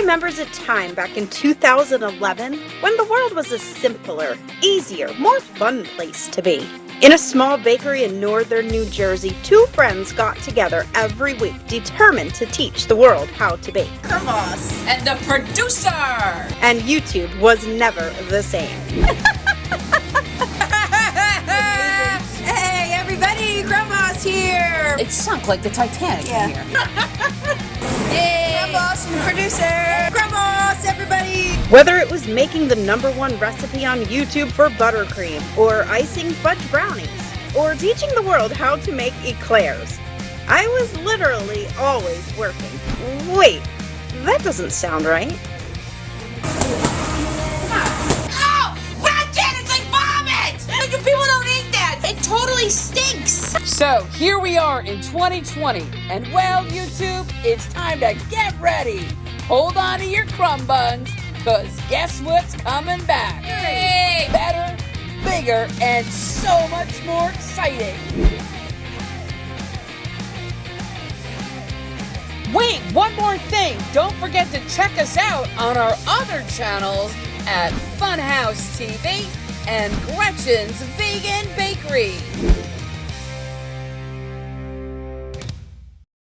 remembers a time back in 2011 when the world was a simpler, easier, more fun place to be. In a small bakery in northern New Jersey, two friends got together every week, determined to teach the world how to bake. Crumb Boss And the producer! And YouTube was never the same. Hey everybody, Crumb Boss here! It sunk like the Titanic in here. Yay! Crumb Boss and the producer! Crumb Boss, everybody! Whether it was making the #1 recipe on YouTube for buttercream, or icing fudge brownies, or teaching the world how to make eclairs, I was literally always working. Wait, that doesn't sound right. Oh! Gretchen, it's like vomit! Like, people don't eat that! It totally stinks! So, here we are in 2020, and well, YouTube, it's time to get ready! Hold on to your crumb buns, cause guess what's coming back? Yay! Better, bigger, and so much more exciting! Wait, one more thing! Don't forget to check us out on our other channels at House TV and Gretchen's Vegan Bakery.